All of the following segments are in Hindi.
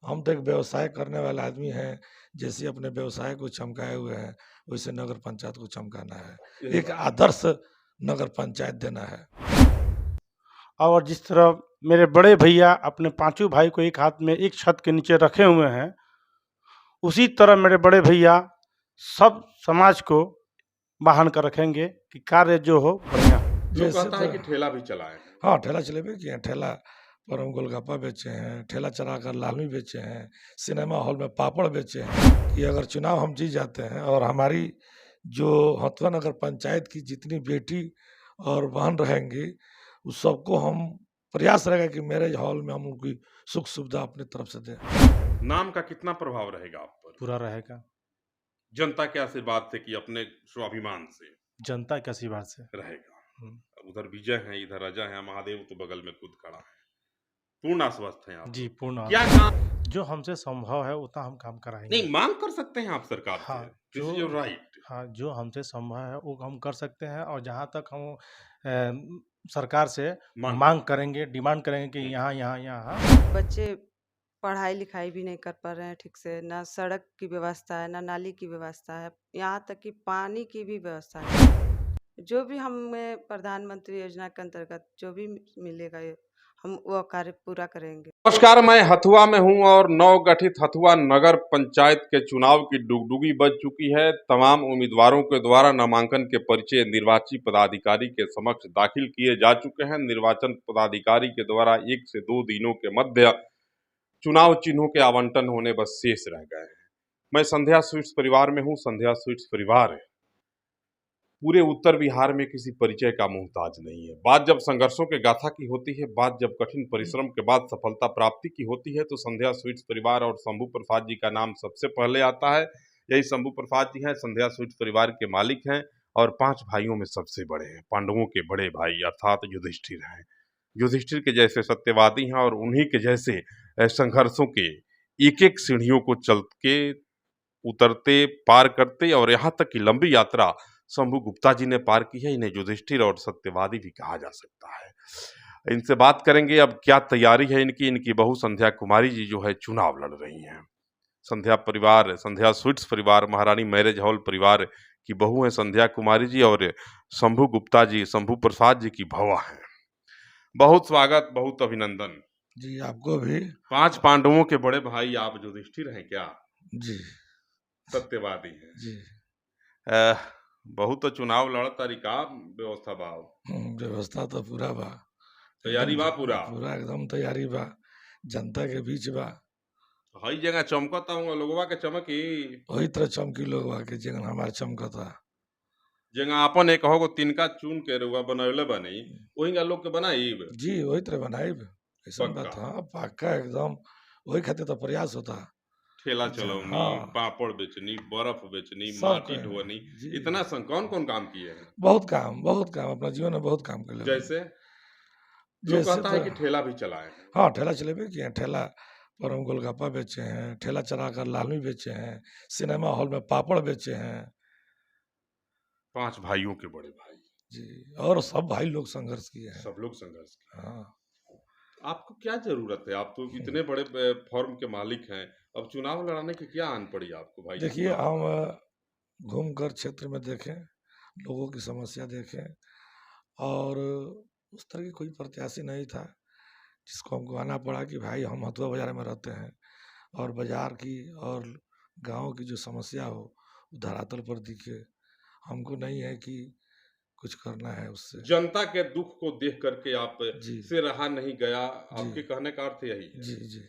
हम तो एक व्यवसाय करने वाले आदमी हैं, जैसे अपने व्यवसाय को चमकाए हुए हैं, वैसे नगर पंचायत को चमकाना है। यही एक बात है। आदर्श नगर पंचायत देना है। और जिस तरह मेरे बड़े भैया अपने पांचों भाई को एक हाथ में एक छत के नीचे रखे हुए हैं, उसी तरह मेरे बड़े भैया सब समाज को बांध कर रखेंगे कि कार्य जो हो बढ़िया। जो जैसे कहता है कि ठेला भी चलाए हैं। हाँ, ठेला चलेबे किए हैं। ठेला पर हम गोलगप्पा बेचे हैं, ठेला चलाकर लालमी बेचे हैं, सिनेमा हॉल में पापड़ बेचे हैं कि अगर चुनाव हम जीत जाते हैं और हमारी जो हथुआ नगर पंचायत की जितनी बेटी और बहन रहेंगी, उस सबको हम प्रयास रहेगा कि मैरेज हॉल में हम उनकी सुख सुविधा अपनी तरफ से दें। नाम का कितना प्रभाव रहेगा आप पर? पूरा रहेगा जनता के आशीर्वाद से कि अपने स्वाभिमान से जनता के आशीर्वाद से। रहेगा। अब उधर विजय है, इधर अजय है, महादेव तो बगल में खुद खड़ा है। पूर्ण आश्वस्त हैं आप? जी पूर्ण। क्या काम? जो हमसे संभव है उतना हम काम कराएंगे। नहीं, मांग कर सकते हैं आप सरकार से। हाँ, दिस इज योर राइट। हाँ, जो हमसे संभव है वो हम कर सकते हैं और जहाँ तक हम सरकार से मांग करेंगे, डिमांड करेंगे कि यहाँ यहाँ यहाँ। बच्चे पढ़ाई लिखाई भी नहीं कर पा रहे हैं ठीक से, ना सड़क की व्यवस्था है, ना नाली की व्यवस्था है, यहाँ तक कि पानी की भी व्यवस्था है। जो भी हमें प्रधानमंत्री योजना के अंतर्गत जो भी मिलेगा हम वो कार्य पूरा करेंगे। नमस्कार, मैं हथुआ में हूं और नवगठित हथुआ नगर पंचायत के चुनाव की डुगडुगी बज चुकी है। तमाम उम्मीदवारों के द्वारा नामांकन के पर्चे निर्वाची पदाधिकारी के समक्ष दाखिल किए जा चुके हैं। निर्वाचन पदाधिकारी के द्वारा 1 से 2 दिनों के मध्य चुनाव चिन्हों के आवंटन होने बस शेष रह गए हैं। मैं संध्या स्वीट्स परिवार में हूं। संध्या स्वीट्स परिवार पूरे उत्तर बिहार में किसी परिचय का मोहताज नहीं है। बात जब संघर्षों के गाथा की होती है, बात जब कठिन परिश्रम के बाद सफलता प्राप्ति की होती है, तो संध्या स्वीट्स परिवार और शंभू प्रसाद जी का नाम सबसे पहले आता है। यही शंभू प्रसाद जी हैं, संध्या स्वीट्स परिवार के मालिक हैं और 5 भाइयों में सबसे बड़े हैं। पांडवों के बड़े भाई अर्थात युधिष्ठिर हैं। युधिष्ठिर के जैसे सत्यवादी हैं और उन्हीं के जैसे संघर्षों के एक-एक सीढ़ियों को चल के उतरते, पार करते और यहाँ तक कि लंबी यात्रा शंभू गुप्ता जी ने पार की है। इन्हें युधिष्ठिर और सत्यवादी भी कहा जा सकता है। इनसे बात करेंगे अब क्या तैयारी है इनकी। इनकी बहू संध्या कुमारी जी जो है चुनाव लड़ रही हैं। संध्या परिवार, संध्या स्वीट्स परिवार, महारानी मैरिज हॉल परिवार की बहू है संध्या कुमारी जी और शंभू गुप्ता जी, शंभू प्रसाद जी की भवा है। बहुत स्वागत, बहुत अभिनंदन जी, आपको भी। 5 पांडवों के बड़े भाई आप युधिष्ठिर हैं क्या? जी, सत्यवादी हैं जी। बहुत तो चुनाव लड़ तरीका व्यवस्था बा। व्यवस्था तो पूरा बा, तैयारी बा पूरा एकदम तैयारी बा, जनता के बीच बा। हई जगह चमकता हूँ लोगवा के चमकी वही तरह चमकी लोग के जगह हमारे चमकता। जगह अपन एक हो तिनका चुन के रुआ बनौले बनी वही लोग के बनाई जी, वही तरह बनाई। ऐसा बात। हाँ, पक्का एकदम। वही खातिर तो प्रयास होता। ठेला चलौनी, पापड़ बेचनी, बर्फ बेचनी, माटी ढोनी, इतना कौन कौन काम किए हैं? बहुत काम अपना जीवन में बहुत काम कर। जैसे जो कहता है कि ठेला भी चलाए हैं। हाँ, ठेला चलेबे किए हैं। ठेला पर हम गोलगप्पा बेचे हैं, ठेला चलाकर लालमी बेचे हैं, सिनेमा हॉल में पापड़ बेचे हैं। 5 भाइयों के बड़े भाई जी, और सब भाई लोग संघर्ष किए हैं। सब लोग संघर्ष किए। हाँ, आपको क्या जरूरत है? आप तो इतने बड़े फॉर्म के मालिक हैं, अब चुनाव लड़ाने की क्या आन पड़ी आपको भाई? देखिए, हम घूमकर क्षेत्र में देखें, लोगों की समस्या देखें और उस तरह की कोई प्रत्याशी नहीं था जिसको हमको आना पड़ा कि भाई हम हथुआ बाजार में रहते हैं और बाजार की और गांव की जो समस्या हो धरातल पर दिखे। हमको नहीं है कि कुछ करना है उससे। जनता के दुख को देख करके आप से रहा नहीं गया, आपके कहने का अर्थ यही है। जी जी।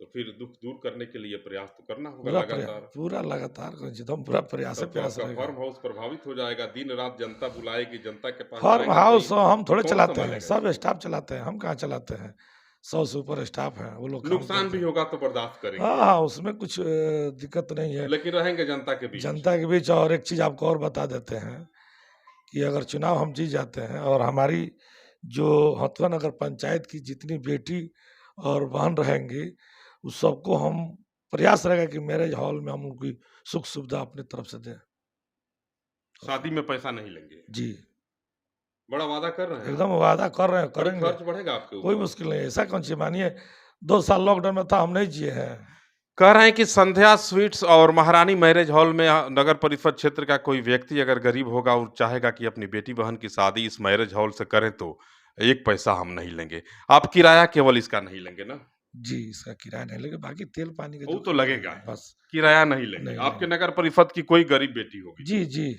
तो फिर दुख दूर करने के लिए प्रयास तो करना होगा पूरा लगातार पूरा प्रयास फार्म हाउस प्रभावित हो जाएगा। दिन रात जनता बुलाएगी, जनता के पास फार्म हाउस हम थोड़े चलाते हैं, सब स्टाफ चलाते हैं। हम कहाँ चलाते हैं? 100 से ऊपर स्टाफ है, वो लोग। नुकसान भी होगा तो बर्दाश्त करेंगे। हाँ, उसमें कुछ दिक्कत नहीं है, लेकिन रहेंगे जनता के बीच। और एक चीज आपको और बता देते हैं कि अगर चुनाव हम जीत जाते हैं और हमारी जो हथुआ नगर पंचायत की जितनी बेटी और बहन रहेंगी, उस सबको हम प्रयास रहेगा कि मैरिज हॉल में हम उनकी सुख सुविधा अपनी तरफ से दें। शादी में पैसा नहीं लेंगे? जी, बड़ा वादा कर रहे हैं। एकदम वादा कर रहे हैं, करेंगे। खर्च बढ़ेगा आपके ऊपर? कोई मुश्किल नहीं, ऐसा कौन सी। मानिए 2 साल लॉकडाउन में था, हम नहीं जिए हैं। कह रहे हैं कि संध्या स्वीट्स और महारानी मैरिज हॉल में नगर परिषद क्षेत्र का कोई व्यक्ति अगर गरीब होगा और चाहेगा कि अपनी बेटी बहन की शादी इस मैरिज हॉल से करें तो एक पैसा हम नहीं लेंगे। आप किराया केवल इसका नहीं लेंगे ना? जी, इसका किराया नहीं लगेगा, बाकी तेल पानी का वो जो तो खर्चा लगेगा है, ही, बस। किराया नहीं लेंगे। नहीं आपके लेंगे। नगर परिषद की कोई गरीब बेटी होगी जी, जी।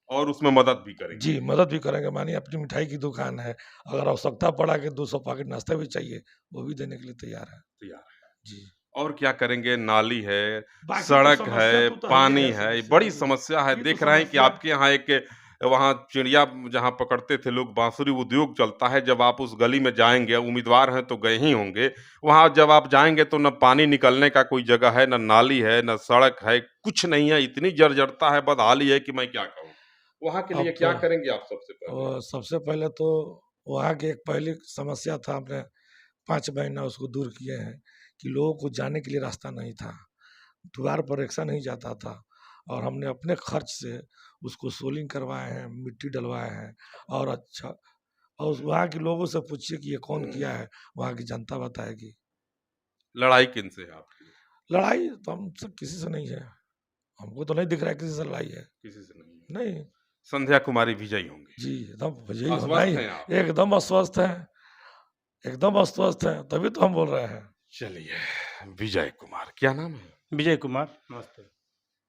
और उसमें मदद भी करेंगे। जी, मदद भी करेंगे। मानिए अपनी मिठाई की दुकान है, अगर आवश्यकता पड़ा कि 200 पैकेट नाश्ता भी चाहिए, वो भी देने के लिए तैयार है। तैयार है। जी। और क्या करेंगे? नाली है, बाकी तो सड़क समस्या है, तो ही पानी है, है, समस्या बड़ी है ये। समस्या है। ये तो देख रहे हैं कि समस्या आपके यहाँ एक वहाँ चिड़िया जहाँ पकड़ते थे लोग, बांसुरी उद्योग चलता है। जब आप उस गली में जाएँगे, उम्मीदवार हैं तो गए ही होंगे। वहाँ जब आप जाएँगे तो न पानी निकलने का कोई जगह है, न नाली है, न सड़क है, कुछ नहीं है। इतनी जर्जरता है, बदहाली है कि मैं क्या कहूँ। वहाँ के लिए अब क्या तो करेंगे आप सबसे पहले? सबसे पहले तो वहाँ की एक पहली समस्या था, हमने 5 महीना उसको दूर किए हैं कि लोगों को जाने के लिए रास्ता नहीं था। द्वार पर रिक्शा नहीं जाता था और हमने अपने खर्च से उसको सोलिंग करवाए हैं, मिट्टी डलवाए हैं और अच्छा, और वहाँ के लोगों से पूछिए कि ये कौन किया है, वहाँ की जनता बताएगी। लड़ाई किनसे है आपकी? लड़ाई तो हमसे किसी से नहीं है। हमको तो नहीं दिख रहा है किसी से लड़ाई है। किसी से नहीं है। नहीं। संध्या कुमारी विजयी होंगी। जी, एकदम यही होना अस्वस्थ ही हैं आप? एकदम अस्वस्थ हैं, एकदम अस्वस्थ हैं, तभी तो हम बोल रहे हैं। चलिए, विजय कुमार, क्या नाम है? विजय कुमार, नमस्ते।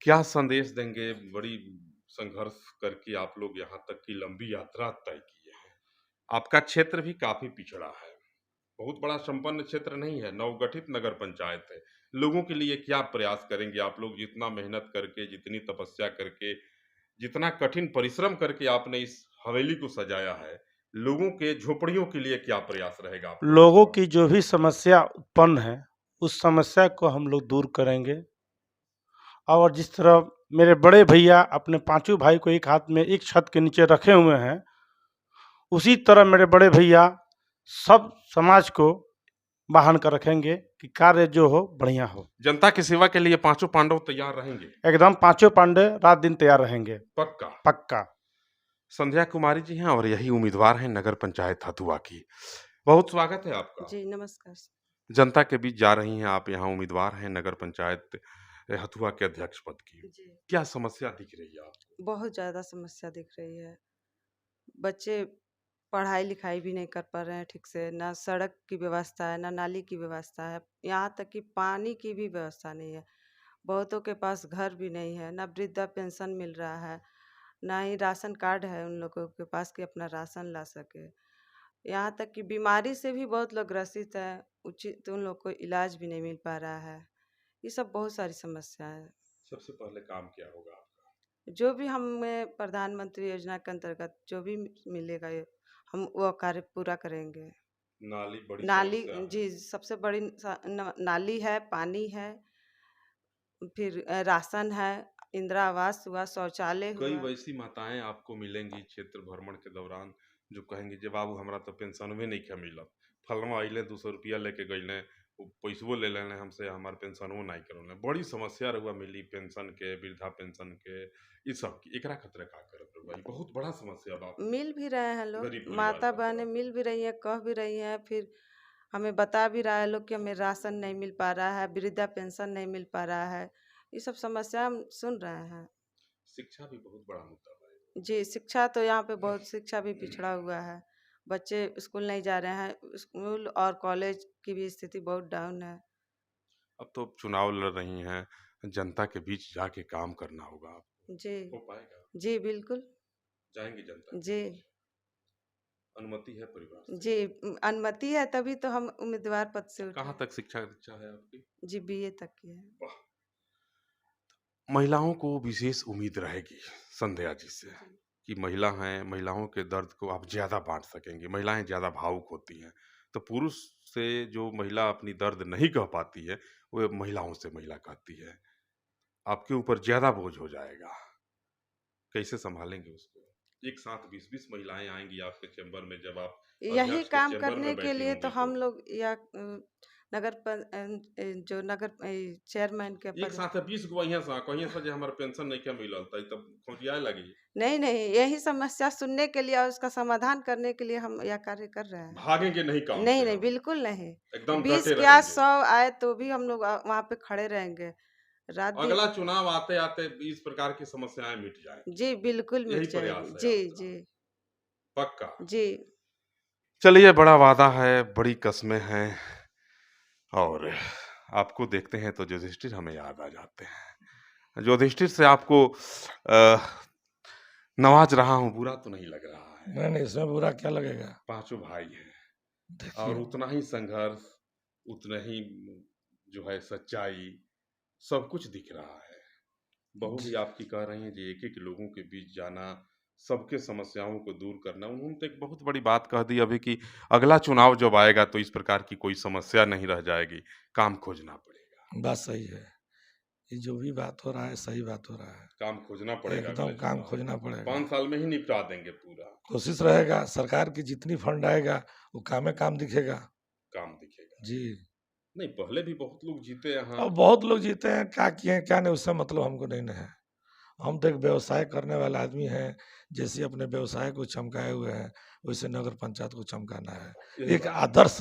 क्या संदेश देंगे? बड़ी संघर्ष करके आप लोग यहाँ तक की लंबी यात्रा तय किए हैं। आपका क्षेत्र भी काफ़ी पिछड़ा है। बहुत बड़ा संपन्न क्षेत्र नहीं है, नवगठित नगर पंचायत है। लोगों के लिए क्या प्रयास करेंगे आप लोग? जितना मेहनत करके, जितनी तपस्या करके, जितना कठिन परिश्रम करके आपने इस हवेली को सजाया है, लोगों के झोपड़ियों के लिए क्या प्रयास रहेगा आप लोगों लोगों का? की जो भी समस्या उत्पन्न है, उस समस्या को हम लोग दूर करेंगे। और जिस तरह मेरे बड़े भैया अपने पाँचों भाई को एक हाथ में एक छत के नीचे रखे हुए हैं, उसी तरह मेरे बड़े भैया सब समाज को बाँध कर रखेंगे कि कार्य जो हो बढ़िया हो। जनता की सेवा के लिए पाँचों पांडव तैयार रहेंगे? एकदम पाँचों पांडे रात दिन तैयार रहेंगे, पक्का। पक्का। संध्या कुमारी जी हैं और यही उम्मीदवार हैं नगर पंचायत हथुआ की। बहुत स्वागत है आपका। जी, नमस्कार। जनता के बीच जा रही हैं आप, यहाँ उम्मीदवार हैं नगर पंचायत हथुआ के अध्यक्ष पद की। जी, क्या समस्या दिख रही है आपको? बहुत ज़्यादा समस्या दिख रही है। बच्चे पढ़ाई-लिखाई भी नहीं कर पा रहे हैं ठीक से, ना सड़क की व्यवस्था है, ना नाली की व्यवस्था है, यहाँ तक कि पानी की भी व्यवस्था नहीं है। बहुतों के पास घर भी नहीं है, ना वृद्धा पेंशन मिल रहा है, ना ही राशन कार्ड है उन लोगों के पास कि अपना राशन ला सके। यहाँ तक कि बीमारी से भी बहुत लोग ग्रसित हैं, उचित उन लोग को इलाज भी नहीं मिल पा रहा है। ये सब बहुत सारी समस्या है। सबसे पहले काम क्या होगा आपका? जो भी हमें प्रधानमंत्री योजना के अंतर्गत जो भी मिलेगा, ये हम वो कार्य पूरा करेंगे। नाली बड़ी नाली, समस्या है। जी, सबसे बड़ी नाली है, पानी है, फिर राशन है, इंदिरा आवास हुआ, शौचालय कई हुआ। वैसी माताएं आपको मिलेंगी क्षेत्र भ्रमण के दौरान जो कहेंगी जे बाबू हमरा तो पेंशन में नहीं खे मिलत, फलमा अइले 200 रुपया लेके गइले, वो पैसबो ले लेने हमसे, हमार पेंशनवो नहीं करौले। बड़ी समस्या रहुआ मिली पेंशन के, वृद्धा पेंशन के, इस सब की एकरा खतरे का करत रहुआ? ई बहुत बड़ा समस्या बा मिल भी रहे हैं लोग, गरीब परिवार माता खातिर। बहनें मिल भी रही हैं, कह भी रही हैं, फिर हमें बता भी रहा है लोग कि हमें राशन नहीं मिल पा रहा है, वृद्धा पेंशन नहीं मिल पा रहा है। ये सब समस्या हम सुन रहे हैं। शिक्षा भी बहुत बड़ा मुद्दा है। जी, शिक्षा तो यहाँ पे बहुत, शिक्षा भी पिछड़ा हुआ है। बच्चे स्कूल नहीं जा रहे हैं, स्कूल और कॉलेज की भी स्थिति बहुत डाउन है। अब तो चुनाव लड़ रही हैं, जनता के बीच जाके काम करना होगा आपको। जी, हो पाएगा? जी, बिल्कुल। जाएंगे जनता के जी, बीच? अनुमति है परिवार से? जी, अनुमति है तभी तो हम उम्मीदवार पद से उठे कहाँ हैं। तक शिक्षा दीक्षा है आपकी? जी, बीए तक की है। वाह! महिलाओं को विशेष उम्मीद रहेगी संध्या जी से जी। कि महिला हैं, महिलाओं के दर्द को आप ज़्यादा बाँट सकेंगी। महिलाएँ ज़्यादा भावुक होती हैं। तो पुरुष से जो महिला अपनी दर्द नहीं कह पाती है, वो महिलाओं से महिला कहती है। आपके ऊपर ज़्यादा बोझ हो जाएगा। कैसे सँभालेंगे उसको? एक साथ 20-20 महिलाएँ आएँगी आपके चेंबर में जब आप यही अध्यक्ष के काम चेंबर करने में के बैठी लिए तो होंगी तो। हम लोग जो नगर चेयरमैन के एक पद। साथ 20 गो यहाँ से कहीं से जे हमारे पेंशन नहीं क्या मिलल त तब खोजियाए लगी। नहीं नहीं, यही समस्या सुनने के लिए और उसका समाधान करने के लिए हम यह कार्य कर रहे हैं। भागेंगे नहीं काम नहीं से नहीं, हम, बिल्कुल नहीं। एकदम 20 डटे क्या रहेंगे। 100 आए तो भी हम लोग वहाँ पे खड़े रहेंगे रात दिन। अगला चुनाव आते आते इस प्रकार की समस्याएं मिट जाएंगी, जी बिल्कुल यही मिट प्रयास जाएगी। है जी आपका। जी पक्का। जी। चलिए, बड़ा वादा है, बड़ी कस्में हैं और आपको देखते हैं तो युधिष्ठिर हमें याद आ जाते हैं। युधिष्ठिर से आपको नवाज रहा हूँ, बुरा तो नहीं लग रहा है। नहीं नहीं, इसमें बुरा क्या लगेगा। पांचों भाई हैं और देखिए उतना ही संघर्ष, उतना ही जो है सच्चाई, सब कुछ दिख रहा है। बहू भी आपकी कह रही हैं जी, एक एक लोगों के बीच जाना, सबके समस्याओं को दूर करना। उन्होंने तो एक बहुत बड़ी बात कह दी अभी कि अगला चुनाव जब आएगा तो इस प्रकार की कोई समस्या नहीं रह जाएगी, काम खोजना पड़ेगा। बात सही है, ये जो भी बात हो रहा है सही बात हो रहा है। काम खोजना पड़ेगा, एकदम अगले काम चुनाव खोजना पड़ेगा। 5 साल में ही निपटा देंगे पूरा। कोशिश रहेगा, सरकार की जितनी फंड आएगा वो काम में काम दिखेगा। काम दिखेगा जी। नहीं, पहले भी बहुत लोग जीते यहाँ। और बहुत लोग जीते हैं, क्या किए हैं क्या नहीं उससे मतलब हमको नहीं है। हम तो एक व्यवसाय करने वाला आदमी हैं, जैसे अपने व्यवसाय को चमकाए हुए हैं वैसे नगर पंचायत को चमकाना है, यही एक बात है। आदर्श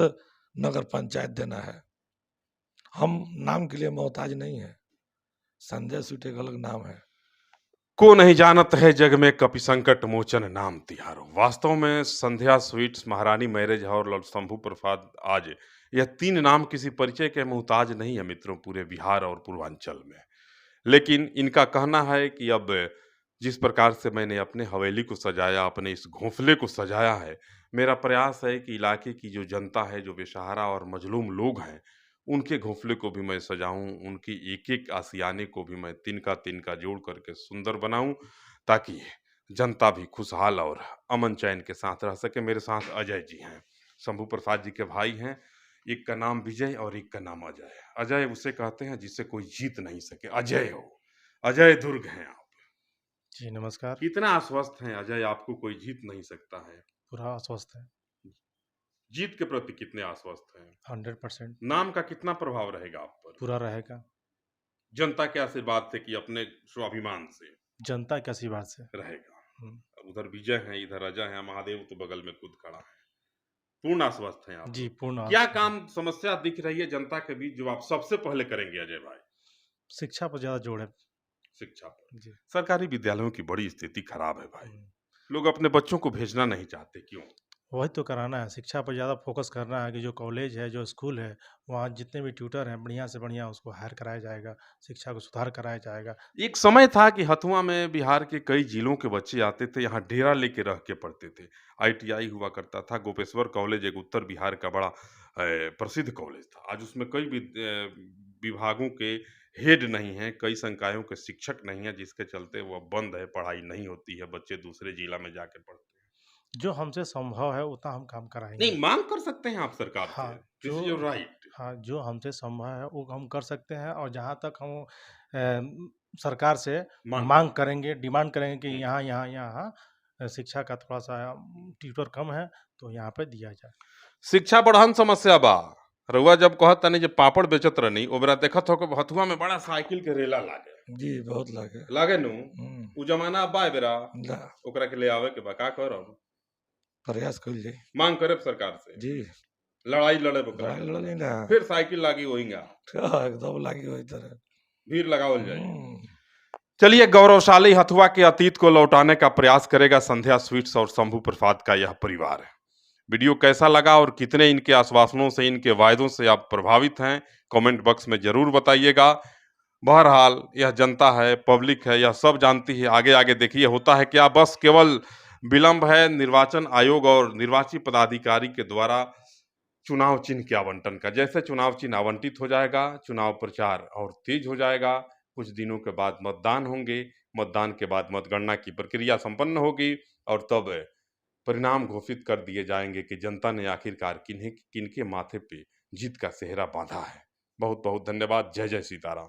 नगर पंचायत देना है। हम नाम के लिए मोहताज नहीं है। संजय स्वीट एक अलग नाम है। को नहीं जानत है जग में कपि संकट मोचन नाम तिहारो। वास्तव में संध्या स्वीट्स, महारानी मैरिज हॉल और शंभू प्रसाद आज, यह 3 नाम किसी परिचय के मोहताज नहीं है मित्रों, पूरे बिहार और पूर्वांचल में। लेकिन इनका कहना है कि अब जिस प्रकार से मैंने अपने हवेली को सजाया, अपने इस घोंसले को सजाया है, मेरा प्रयास है कि इलाके की जो जनता है, जो बेसहारा और मजलूम लोग हैं, उनके घोंसले को भी मैं सजाऊं, उनकी एक-एक आशियाने को भी मैं तिनका-तिनका जोड़ करके सुंदर बनाऊं, ताकि जनता भी खुशहाल और अमन-चैन के साथ रह सके। मेरे साथ अजय जी हैं, शंभू प्रसाद जी के भाई हैं। एक का नाम विजय और एक का नाम अजय है। अजय उसे कहते हैं जिसे कोई जीत नहीं सके, अजय हो। अजय दुर्ग हैं आप। जी नमस्कार। कितना आश्वस्त हैं अजय, आपको कोई जीत नहीं सकता है? पूरा स्वस्थ है। जीत के प्रति कितने आश्वस्त हैं? 100% नाम का कितना प्रभाव रहेगा आप पर? पूरा रहेगा। जनता के आशीर्वाद से कि अपने स्वाभिमान से जनता के आशीर्वाद से। रहेगा। अब उधर विजय हैं, इधर अजय हैं, महादेव तो बगल में खुद खड़ा है। पूर्ण आश्वस्त हैं आप जी लोग। पूर्ण क्या आश्वस्त। काम समस्या दिख रही है जनता के बीच जो आप सबसे पहले करेंगे अजय भाई? शिक्षा पर ज़्यादा जोर है। शिक्षा पर। जी। सरकारी विद्यालयों की बड़ी स्थिति खराब है भाई। हम्म। लोग अपने बच्चों को भेजना नहीं चाहते, क्यों? वही तो कराना है, शिक्षा पर ज़्यादा फोकस करना है कि जो कॉलेज है, जो स्कूल है, वहाँ जितने भी ट्यूटर हैं बढ़िया से बढ़िया उसको हायर कराया जाएगा, शिक्षा को सुधार कराया जाएगा। एक समय था कि हथुआ में बिहार के कई जिलों के बच्चे आते थे, यहाँ डेरा लेके रह के पढ़ते थे। आईटीआई हुआ करता था। गोपेश्वर कॉलेज एक उत्तर बिहार का बड़ा प्रसिद्ध कॉलेज था। आज उसमें कई विभागों के हेड नहीं हैं, कई संकायों के शिक्षक नहीं हैं, जिसके चलते वो अब बंद है, पढ़ाई नहीं होती है, बच्चे दूसरे जिला में जाके पढ़ते हैं। जो हमसे संभव है उतना हम काम कराएंगे। नहीं, मांग कर सकते हैं आप सरकार से, हाँ, दिस इज योर राइट। हाँ, जो हमसे संभव है वो हम कर सकते हैं और जहाँ तक हम सरकार से मांग करेंगे, डिमांड करेंगे कि यहाँ शिक्षा का थोड़ा-सा ट्यूटर कम है तो यहाँ पे दिया जाए। शिक्षा बढ़हन समस्या बा। रउआ जब कहत तनी जे पापड़ बेचत रहनी, ओबरा देखत हो के हथुआ में बड़ा साइकिल के रेला लागे। जी बहुत लागे। लागे नु? हम्म, उ जमाना अब बा बेरा, ला, ओकरा के ले आवे के बा, का करब? प्रयास कइल जाई। मांग करब सरकार से। जी लड़ाई लड़ब ओकरा लड़ाई के। लड़ली ना। फिर साइकिल लागी होइंगा, एकदम लागी वही तरह। भीड़ लगावल जाई। हम्म, चलिए, गौरवशाली हथुआ के अतीत को लौटाने का प्रयास करेगा संध्या स्वीट्स और शंभू प्रसाद का यह परिवार। वीडियो कैसा लगा और कितने इनके आश्वासनों से, इनके वायदों से आप प्रभावित हैं, कमेंट बॉक्स में जरूर बताइएगा। बहरहाल यह जनता है, पब्लिक है, यह सब जानती है। आगे आगे देखिए होता है क्या, बस केवल विलंब है निर्वाचन आयोग और निर्वाची पदाधिकारी के द्वारा चुनाव चिन्ह के आवंटन का। जैसे चुनाव चिन्ह आवंटित हो जाएगा, चुनाव प्रचार और तेज हो जाएगा। कुछ दिनों के बाद मतदान होंगे, मतदान के बाद मतगणना की प्रक्रिया संपन्न होगी और तब परिणाम घोषित कर दिए जाएंगे कि जनता ने आखिरकार किन्हीं किनके माथे पे जीत का सेहरा बांधा है। बहुत बहुत धन्यवाद। जय जय सीताराम।